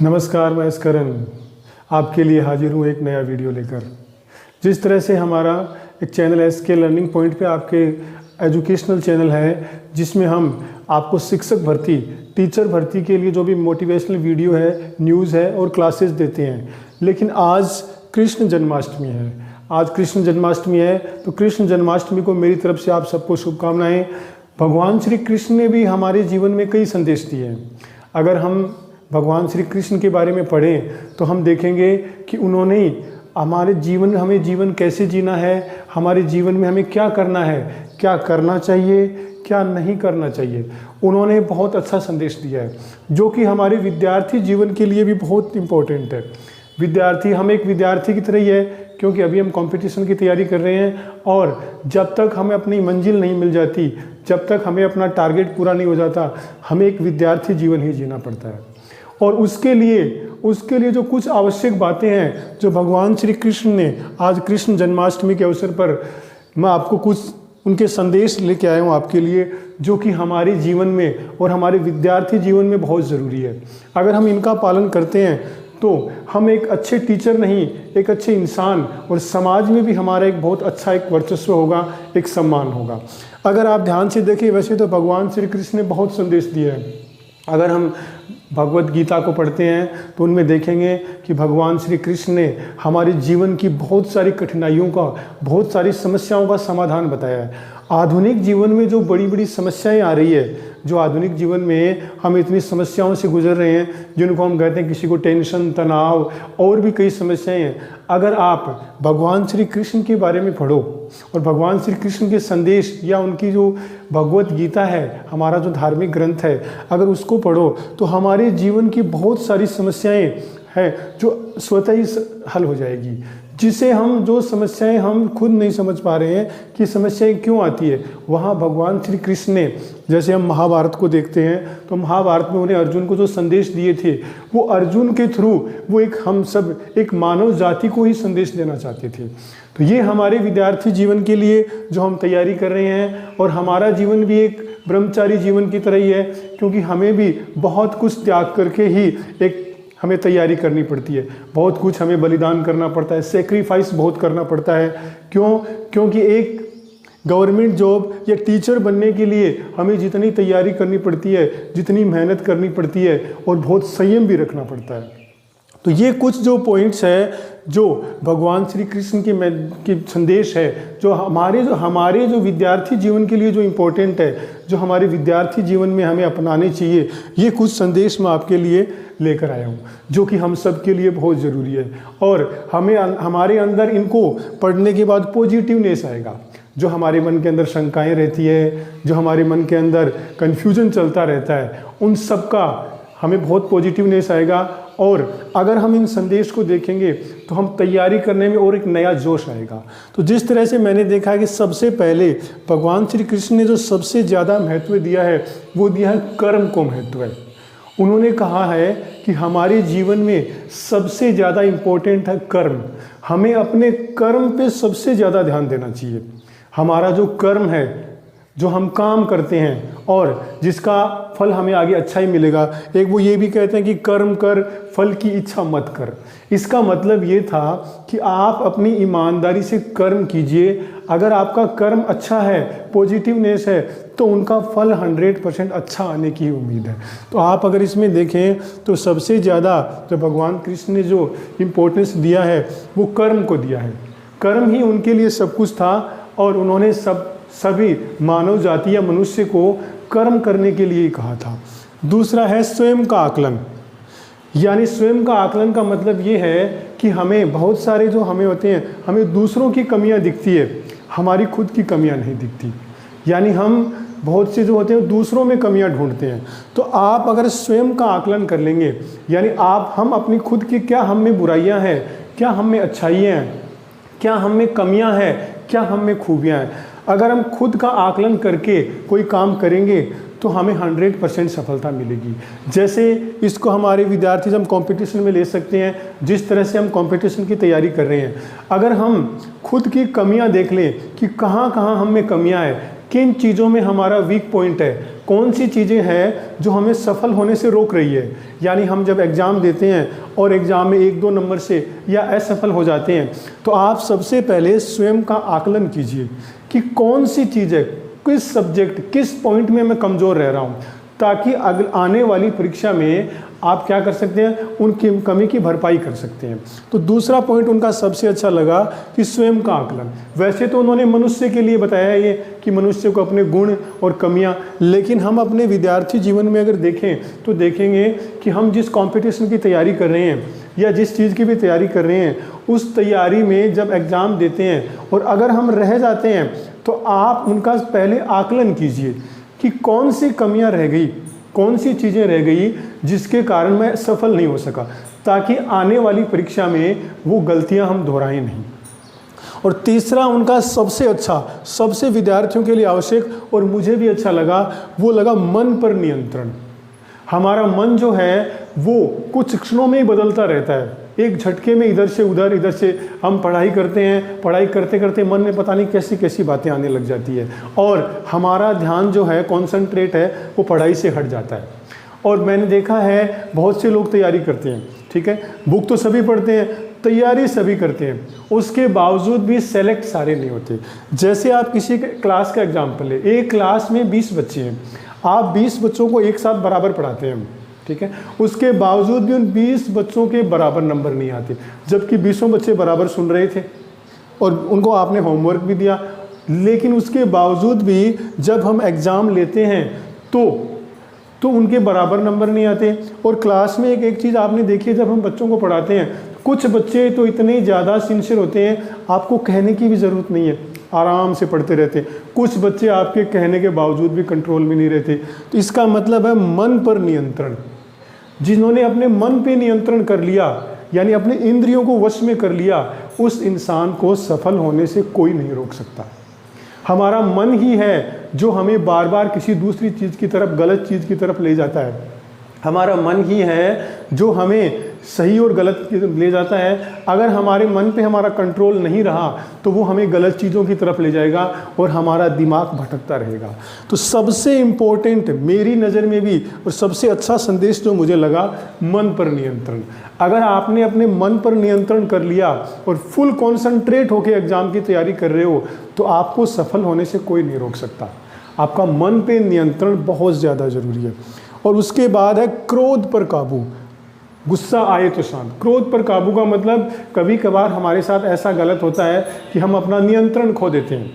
नमस्कार, मैं करण आपके लिए हाजिर हूँ एक नया वीडियो लेकर। जिस तरह से हमारा एक चैनल SK लर्निंग पॉइंट पे आपके एजुकेशनल चैनल है, जिसमें हम आपको शिक्षक भर्ती, टीचर भर्ती के लिए जो भी मोटिवेशनल वीडियो है, न्यूज़ है और क्लासेस देते हैं। लेकिन आज कृष्ण जन्माष्टमी है। आज कृष्ण जन्माष्टमी है, तो कृष्ण जन्माष्टमी को मेरी तरफ से आप सबको शुभकामनाएँ। भगवान श्री कृष्ण ने भी हमारे जीवन में कई संदेश दिए हैं। अगर हम भगवान श्री कृष्ण के बारे में पढ़ें तो हम देखेंगे कि उन्होंने हमारे जीवन, हमें जीवन कैसे जीना है, हमारे जीवन में हमें क्या करना है, क्या करना चाहिए, क्या नहीं करना चाहिए, उन्होंने बहुत अच्छा संदेश दिया है, जो कि हमारे विद्यार्थी जीवन के लिए भी बहुत इम्पोर्टेंट है। विद्यार्थी, हम एक विद्यार्थी की तरह ही है, क्योंकि अभी हम कंपटीशन की तैयारी कर रहे हैं और जब तक हमें अपनी मंजिल नहीं मिल जाती, जब तक हमें अपना टारगेट पूरा नहीं हो जाता, हमें एक विद्यार्थी जीवन ही जीना पड़ता है। और उसके लिए जो कुछ आवश्यक बातें हैं, जो भगवान श्री कृष्ण ने आज कृष्ण जन्माष्टमी के अवसर पर, मैं आपको कुछ उनके संदेश लेके आया हूँ आपके लिए, जो कि हमारे जीवन में और हमारे विद्यार्थी जीवन में बहुत ज़रूरी है। अगर हम इनका पालन करते हैं तो हम एक अच्छे टीचर नहीं, एक अच्छे इंसान, और समाज में भी हमारा एक बहुत अच्छा एक वर्चस्व होगा, एक सम्मान होगा। अगर आप ध्यान से देखिए, वैसे तो भगवान श्री कृष्ण ने बहुत संदेश दिए हैं। अगर हम भगवत गीता को पढ़ते हैं तो उनमें देखेंगे कि भगवान श्री कृष्ण ने हमारे जीवन की बहुत सारी कठिनाइयों का, बहुत सारी समस्याओं का समाधान बताया है। आधुनिक जीवन में जो बड़ी बड़ी समस्याएं आ रही है, जो आधुनिक जीवन में हम इतनी समस्याओं से गुजर रहे हैं, जिनको हम कहते हैं, किसी को टेंशन, तनाव और भी कई समस्याएं हैं। अगर आप भगवान श्री कृष्ण के बारे में पढ़ो और भगवान श्री कृष्ण के संदेश या उनकी जो भगवत गीता है, हमारा जो धार्मिक ग्रंथ है, अगर उसको पढ़ो तो हमारे जीवन की बहुत सारी समस्याएं हैं जो स्वतः ही हल हो जाएगी। जिसे हम, जो समस्याएं हम खुद नहीं समझ पा रहे हैं कि समस्याएं क्यों आती है, वहाँ भगवान श्री कृष्ण ने, जैसे हम महाभारत को देखते हैं तो महाभारत में उन्हें अर्जुन को जो संदेश दिए थे, वो अर्जुन के थ्रू वो एक हम सब, एक मानव जाति को ही संदेश देना चाहते थे। तो ये हमारे विद्यार्थी जीवन के लिए जो हम तैयारी कर रहे हैं, और हमारा जीवन भी एक ब्रह्मचारी जीवन की तरह ही है, क्योंकि हमें भी बहुत कुछ त्याग करके ही एक हमें तैयारी करनी पड़ती है। बहुत कुछ हमें बलिदान करना पड़ता है, सेक्रीफाइस बहुत करना पड़ता है। क्यों? क्योंकि एक गवर्नमेंट जॉब या टीचर बनने के लिए हमें जितनी तैयारी करनी पड़ती है, जितनी मेहनत करनी पड़ती है, और बहुत संयम भी रखना पड़ता है। तो ये कुछ जो पॉइंट्स है, जो भगवान श्री कृष्ण की संदेश है, जो हमारे जो विद्यार्थी जीवन के लिए जो इम्पोर्टेंट है, जो हमारे विद्यार्थी जीवन में हमें अपनाने चाहिए, ये कुछ संदेश मैं आपके लिए लेकर आया हूँ, जो कि हम सब के लिए बहुत ज़रूरी है। और हमें, हमारे अंदर इनको पढ़ने के बाद पॉजिटिवनेस आएगा। जो हमारे मन के अंदर शंकाएँ रहती है, जो हमारे मन के अंदर कन्फ्यूजन चलता रहता है, उन सब का हमें बहुत पॉजिटिवनेस आएगा। और अगर हम इन संदेश को देखेंगे तो हम तैयारी करने में और एक नया जोश आएगा। तो जिस तरह से मैंने देखा है कि सबसे पहले भगवान श्री कृष्ण ने जो सबसे ज़्यादा महत्व दिया है, वो दिया है कर्म को महत्व है। उन्होंने कहा है कि हमारे जीवन में सबसे ज़्यादा इम्पोर्टेंट है कर्म। हमें अपने कर्म पे सबसे ज़्यादा ध्यान देना चाहिए। हमारा जो कर्म है, जो हम काम करते हैं और जिसका फल हमें आगे अच्छा ही मिलेगा। एक वो ये भी कहते हैं कि कर्म कर, फल की इच्छा मत कर। इसका मतलब ये था कि आप अपनी ईमानदारी से कर्म कीजिए। अगर आपका कर्म अच्छा है, पॉजिटिवनेस है, तो उनका फल 100% अच्छा आने की उम्मीद है। तो आप अगर इसमें देखें तो सबसे ज़्यादा जो भगवान कृष्ण ने जो इम्पोर्टेंस दिया है, वो कर्म को दिया है। कर्म ही उनके लिए सब कुछ था, और उन्होंने सभी मानव जाति या मनुष्य को कर्म करने के लिए कहा था। दूसरा है स्वयं का आकलन। यानी स्वयं का आकलन का मतलब ये है कि हमें बहुत सारे जो हमें होते हैं, हमें दूसरों की कमियां दिखती है, हमारी खुद की कमियां नहीं दिखती। यानी हम बहुत से जो होते हैं दूसरों में कमियां ढूंढते हैं। तो आप अगर स्वयं का आकलन कर लेंगे, यानी हम अपनी खुद की, क्या हम में बुराइयाँ हैं, क्या हम में अच्छाइयाँ हैं, क्या हम में कमियाँ हैं, क्या हम में खूबियाँ हैं। अगर हम खुद का आकलन करके कोई काम करेंगे तो हमें 100% सफलता मिलेगी। जैसे इसको हमारे विद्यार्थी हम कंपटीशन में ले सकते हैं, जिस तरह से हम कंपटीशन की तैयारी कर रहे हैं। अगर हम खुद की कमियां देख लें कि कहाँ कहाँ हम में कमियां हैं, किन चीज़ों में हमारा वीक पॉइंट है, कौन सी चीज़ें हैं जो हमें सफल होने से रोक रही है। यानी हम जब एग्ज़ाम देते हैं और एग्ज़ाम में 1-2 नंबर से या असफल हो जाते हैं, तो आप सबसे पहले स्वयं का आकलन कीजिए कि कौन सी चीज़ है, किस सब्जेक्ट, किस पॉइंट में मैं कमज़ोर रह रहा हूँ, ताकि आने वाली परीक्षा में आप क्या कर सकते हैं, उनकी कमी की भरपाई कर सकते हैं। तो दूसरा पॉइंट उनका सबसे अच्छा लगा कि स्वयं का आकलन। वैसे तो उन्होंने मनुष्य के लिए बताया ये कि मनुष्य को अपने गुण और कमियां, लेकिन हम अपने विद्यार्थी जीवन में अगर देखें तो देखेंगे कि हम जिस कंपटीशन की तैयारी कर रहे हैं या जिस चीज़ की भी तैयारी कर रहे हैं, उस तैयारी में जब एग्ज़ाम देते हैं और अगर हम रह जाते हैं तो आप उनका पहले आकलन कीजिए कि कौन सी कमियां रह गई, कौन सी चीज़ें रह गई जिसके कारण मैं सफल नहीं हो सका, ताकि आने वाली परीक्षा में वो गलतियां हम दोहराएं नहीं। और तीसरा उनका सबसे अच्छा, सबसे विद्यार्थियों के लिए आवश्यक और मुझे भी अच्छा लगा, वो लगा मन पर नियंत्रण। हमारा मन जो है वो कुछ क्षणों में ही बदलता रहता है, एक झटके में इधर से उधर, इधर से हम पढ़ाई करते हैं, पढ़ाई करते करते मन में पता नहीं कैसी कैसी बातें आने लग जाती है और हमारा ध्यान जो है, कॉन्सेंट्रेट है, वो पढ़ाई से हट जाता है। और मैंने देखा है बहुत से लोग तैयारी करते हैं, ठीक है, बुक तो सभी पढ़ते हैं, तैयारी सभी करते हैं, उसके बावजूद भी सेलेक्ट सारे नहीं होते। जैसे आप किसी क्लास का एग्जाम्पल लें, एक क्लास में 20 बच्चे हैं, आप 20 बच्चों को एक साथ बराबर पढ़ाते हैं, ठीक है, उसके बावजूद भी उन 20 बच्चों के बराबर नंबर नहीं आते, जबकि 20 बच्चे बराबर सुन रहे थे और उनको आपने होमवर्क भी दिया, लेकिन उसके बावजूद भी जब हम एग्ज़ाम लेते हैं तो उनके बराबर नंबर नहीं आते। और क्लास में एक चीज़ आपने देखी है, जब हम बच्चों को पढ़ाते हैं, कुछ बच्चे तो इतने ज़्यादा सिंसियर होते हैं, आपको कहने की भी ज़रूरत नहीं है, आराम से पढ़ते रहते हैं। कुछ बच्चे आपके कहने के बावजूद भी कंट्रोल में नहीं रहते। तो इसका मतलब है मन पर नियंत्रण। जिन्होंने अपने मन पे नियंत्रण कर लिया, यानी अपने इंद्रियों को वश में कर लिया, उस इंसान को सफल होने से कोई नहीं रोक सकता। हमारा मन ही है जो हमें बार बार किसी दूसरी चीज़ की तरफ, गलत चीज़ की तरफ ले जाता है। हमारा मन ही है जो हमें सही और गलत ले जाता है। अगर हमारे मन पे हमारा कंट्रोल नहीं रहा तो वो हमें गलत चीज़ों की तरफ ले जाएगा और हमारा दिमाग भटकता रहेगा। तो सबसे इम्पोर्टेंट मेरी नज़र में भी और सबसे अच्छा संदेश जो मुझे लगा, मन पर नियंत्रण। अगर आपने अपने मन पर नियंत्रण कर लिया और फुल कॉन्संट्रेट होकर एग्ज़ाम की तैयारी कर रहे हो तो आपको सफल होने से कोई नहीं रोक सकता। आपका मन पे नियंत्रण बहुत ज़्यादा ज़रूरी है। और उसके बाद है क्रोध पर काबू। गुस्सा आए तो शांत। क्रोध पर काबू का मतलब कभी कभार हमारे साथ ऐसा गलत होता है कि हम अपना नियंत्रण खो देते हैं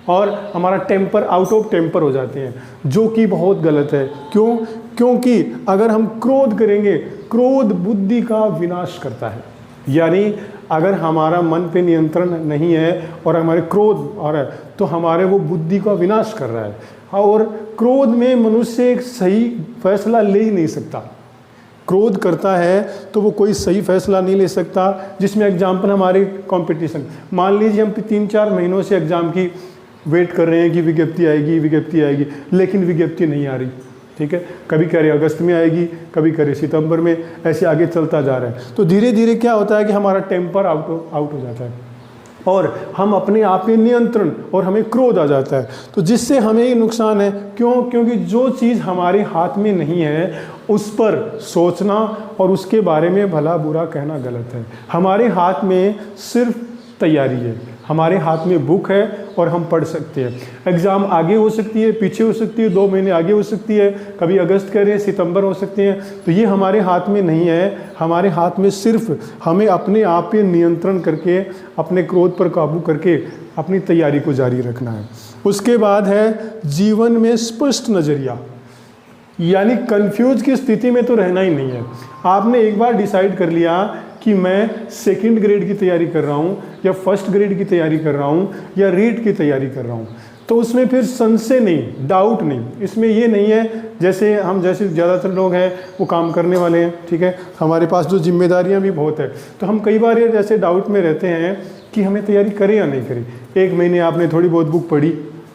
और हमारा टेम्पर आउट ऑफ टेम्पर हो जाते हैं, जो कि बहुत गलत है। क्यों? क्योंकि अगर हम क्रोध करेंगे, क्रोध बुद्धि का विनाश करता है। यानी अगर हमारा मन पे नियंत्रण नहीं है और हमारे क्रोध आ रहा है तो हमारे वो बुद्धि का विनाश कर रहा है। और क्रोध में मनुष्य एक सही फैसला ले ही नहीं सकता। क्रोध करता है तो वो कोई सही फैसला नहीं ले सकता। जिसमें एग्जाम्पल हमारे कंपटीशन, मान लीजिए हम 3-4 महीनों से एग्ज़ाम की वेट कर रहे हैं कि विज्ञप्ति आएगी, लेकिन विज्ञप्ति नहीं आ रही, ठीक है। कभी कह रहे अगस्त में आएगी, कभी कह रहे सितंबर में, ऐसे आगे चलता जा रहा है। तो धीरे धीरे क्या होता है कि हमारा टेम्पर आउट हो जाता है और हम अपने आप में नियंत्रण और हमें क्रोध आ जाता है। तो जिससे हमें ही नुकसान है। क्यों? क्योंकि जो चीज़ हमारे हाथ में नहीं है उस पर सोचना और उसके बारे में भला बुरा कहना गलत है। हमारे हाथ में सिर्फ तैयारी है, हमारे हाथ में बुक है और हम पढ़ सकते हैं। एग्ज़ाम आगे हो सकती है, पीछे हो सकती है, 2 महीने आगे हो सकती है, कभी अगस्त कह रहे हैं, सितंबर हो सकते हैं। तो ये हमारे हाथ में नहीं है। हमारे हाथ में सिर्फ हमें अपने आप पे नियंत्रण करके, अपने क्रोध पर काबू करके अपनी तैयारी को जारी रखना है। उसके बाद है जीवन में स्पष्ट नज़रिया, यानी कंफ्यूज की स्थिति में तो रहना ही नहीं है। आपने एक बार डिसाइड कर लिया कि मैं 2nd ग्रेड की तैयारी कर रहा हूँ या 1st ग्रेड की तैयारी कर रहा हूँ या रीट की तैयारी कर रहा हूँ, तो उसमें फिर संशय नहीं, डाउट नहीं। इसमें ये नहीं है जैसे ज़्यादातर लोग हैं वो काम करने वाले हैं, ठीक है, हमारे पास जो जिम्मेदारियाँ भी बहुत है, तो हम कई बार ये जैसे डाउट में रहते हैं कि हमें तैयारी करें या नहीं करें। 1 महीने आपने थोड़ी बहुत बुक पढ़ी,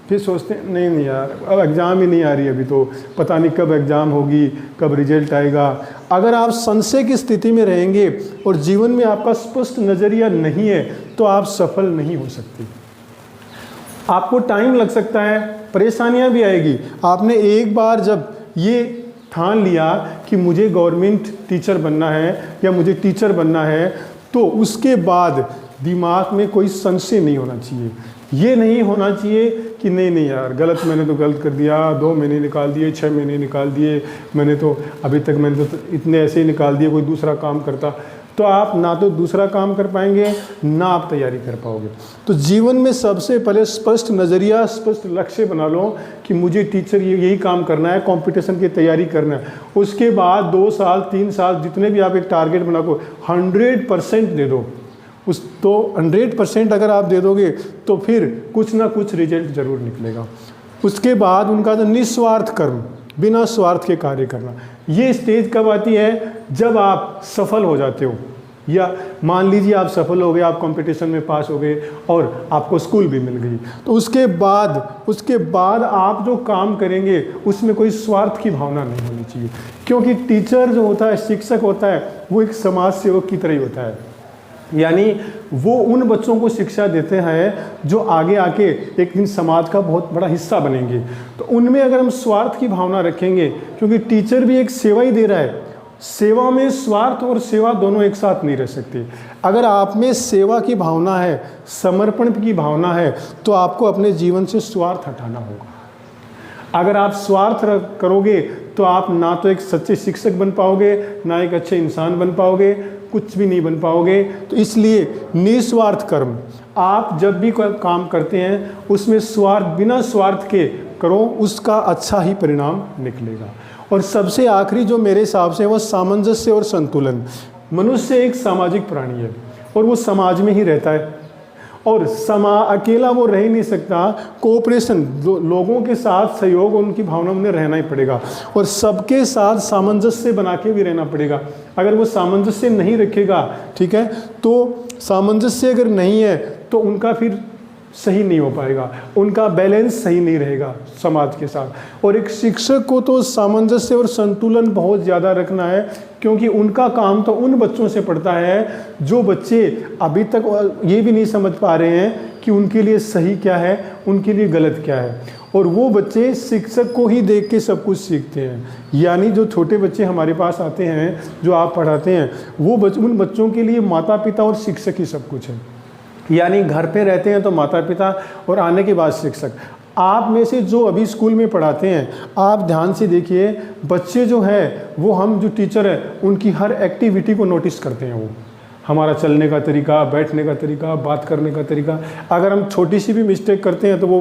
फिर सोचते हैं नहीं यार अब एग्ज़ाम ही नहीं आ रही, अभी तो पता नहीं कब एग्ज़ाम होगी, कब रिजल्ट आएगा। अगर आप संशय की स्थिति में रहेंगे और जीवन में आपका स्पष्ट नज़रिया नहीं है तो आप सफल नहीं हो सकते। आपको टाइम लग सकता है परेशानियां भी आएगी। आपने एक बार जब ये ठान लिया कि मुझे गवर्नमेंट टीचर बनना है या मुझे टीचर बनना है, तो उसके बाद दिमाग में कोई संशय नहीं होना चाहिए। ये नहीं होना चाहिए कि नहीं यार गलत, मैंने तो गलत कर दिया, 2 महीने निकाल दिए, 6 महीने निकाल दिए, मैंने तो अभी तक मैंने तो इतने ऐसे ही निकाल दिए, कोई दूसरा काम करता। तो आप ना तो दूसरा काम कर पाएंगे, ना आप तैयारी कर पाओगे। तो जीवन में सबसे पहले स्पष्ट नज़रिया, स्पष्ट लक्ष्य बना लो कि मुझे टीचर यही काम करना है, कंपटीशन की तैयारी करना है। उसके बाद 2 साल 3 साल जितने भी आप एक टारगेट बना को 100% दे दो। उस तो 100% अगर आप दे दोगे तो फिर कुछ ना कुछ रिजल्ट जरूर निकलेगा। उसके बाद उनका जो निस्वार्थ कर्म, बिना स्वार्थ के कार्य करना, ये स्टेज कब आती है? जब आप सफल हो जाते हो, या मान लीजिए आप सफल हो गए, आप कंपटीशन में पास हो गए और आपको स्कूल भी मिल गई, तो उसके बाद आप जो काम करेंगे उसमें कोई स्वार्थ की भावना नहीं होनी चाहिए। क्योंकि टीचर जो होता है, शिक्षक होता है, वो एक समाज सेवक की तरह ही होता है। यानी वो उन बच्चों को शिक्षा देते हैं जो आगे आके एक दिन समाज का बहुत बड़ा हिस्सा बनेंगे। तो उनमें अगर हम स्वार्थ की भावना रखेंगे, क्योंकि टीचर भी एक सेवा ही दे रहा है, सेवा में स्वार्थ और सेवा दोनों एक साथ नहीं रह सकते। अगर आप में सेवा की भावना है, समर्पण की भावना है, तो आपको अपने जीवन से स्वार्थ हटाना होगा। अगर आप स्वार्थ करोगे तो आप ना तो एक सच्चे शिक्षक बन पाओगे, ना एक अच्छे इंसान बन पाओगे, कुछ भी नहीं बन पाओगे। तो इसलिए निस्वार्थ कर्म, आप जब भी कोई काम करते हैं उसमें बिना स्वार्थ के करो, उसका अच्छा ही परिणाम निकलेगा। और सबसे आखिरी जो मेरे हिसाब से वो सामंजस्य और संतुलन। मनुष्य एक सामाजिक प्राणी है और वो समाज में ही रहता है, और अकेला वो रह ही नहीं सकता। कोऑपरेशन, लोगों के साथ सहयोग, उनकी भावना में रहना ही पड़ेगा, और सबके साथ सामंजस्य बना के भी रहना पड़ेगा। अगर वो सामंजस्य नहीं रखेगा, ठीक है, तो सामंजस्य अगर नहीं है तो उनका फिर सही नहीं हो पाएगा, उनका बैलेंस सही नहीं रहेगा समाज के साथ। और एक शिक्षक को तो सामंजस्य और संतुलन बहुत ज़्यादा रखना है, क्योंकि उनका काम तो उन बच्चों से पड़ता है जो बच्चे अभी तक ये भी नहीं समझ पा रहे हैं कि उनके लिए सही क्या है, उनके लिए गलत क्या है। और वो बच्चे शिक्षक को ही देख के सब कुछ सीखते हैं। यानी जो छोटे बच्चे हमारे पास आते हैं, जो आप पढ़ाते हैं, वो उन बच्चों के लिए माता पिता और शिक्षक ही सब कुछ है। यानी घर पे रहते हैं तो माता पिता, और आने के बाद शिक्षक। आप में से जो अभी स्कूल में पढ़ाते हैं, आप ध्यान से देखिए, बच्चे जो हैं वो हम जो टीचर हैं उनकी हर एक्टिविटी को नोटिस करते हैं। वो हमारा चलने का तरीका, बैठने का तरीका, बात करने का तरीका। अगर हम छोटी सी भी मिस्टेक करते हैं तो वो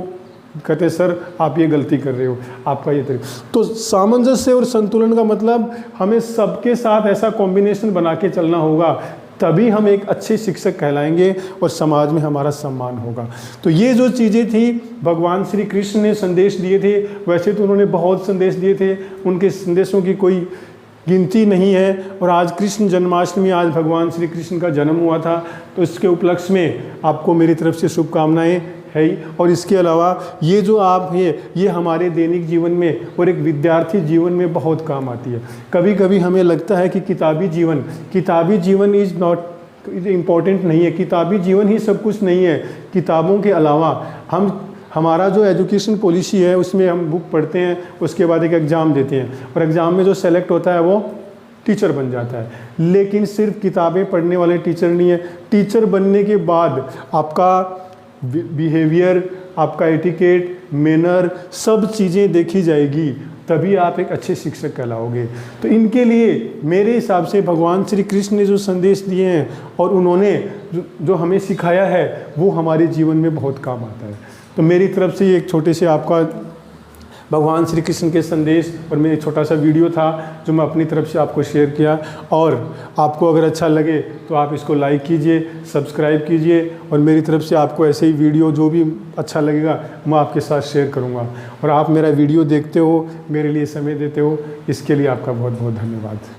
कहते हैं सर आप ये गलती कर रहे हो, आपका ये तरीका। तो सामंजस्य और संतुलन का मतलब हमें सबके साथ ऐसा कॉम्बिनेशन बना के चलना होगा, तभी हम एक अच्छे शिक्षक कहलाएंगे और समाज में हमारा सम्मान होगा। तो ये जो चीज़ें थी, भगवान श्री कृष्ण ने संदेश दिए थे। वैसे तो उन्होंने बहुत संदेश दिए थे, उनके संदेशों की कोई गिनती नहीं है। और आज कृष्ण जन्माष्टमी, आज भगवान श्री कृष्ण का जन्म हुआ था, तो इसके उपलक्ष्य में आपको मेरी तरफ से शुभकामनाएं है ही। और इसके अलावा ये जो आप है, ये हमारे दैनिक जीवन में और एक विद्यार्थी जीवन में बहुत काम आती है। कभी कभी हमें लगता है कि किताबी जीवन इज़ नॉट इम्पॉर्टेंट नहीं है, किताबी जीवन ही सब कुछ नहीं है। किताबों के अलावा हमारा जो एजुकेशन पॉलिसी है उसमें हम बुक पढ़ते हैं, उसके बाद एक एग्ज़ाम देते हैं, और एग्ज़ाम में जो सेलेक्ट होता है वो टीचर बन जाता है। लेकिन सिर्फ किताबें पढ़ने वाले टीचर नहीं है। टीचर बनने के बाद आपका बिहेवियर, आपका एटिकेट, मैनर, सब चीज़ें देखी जाएगी, तभी आप एक अच्छे शिक्षक कहलाओगे। तो इनके लिए मेरे हिसाब से भगवान श्री कृष्ण ने जो संदेश दिए हैं और उन्होंने जो हमें सिखाया है, वो हमारे जीवन में बहुत काम आता है। तो मेरी तरफ से ये एक छोटे से आपका भगवान श्री कृष्ण के संदेश और मेरा छोटा सा वीडियो था जो मैं अपनी तरफ से आपको शेयर किया। और आपको अगर अच्छा लगे तो आप इसको लाइक कीजिए, सब्सक्राइब कीजिए, और मेरी तरफ से आपको ऐसे ही वीडियो जो भी अच्छा लगेगा मैं आपके साथ शेयर करूँगा। और आप मेरा वीडियो देखते हो, मेरे लिए समय देते हो, इसके लिए आपका बहुत बहुत धन्यवाद।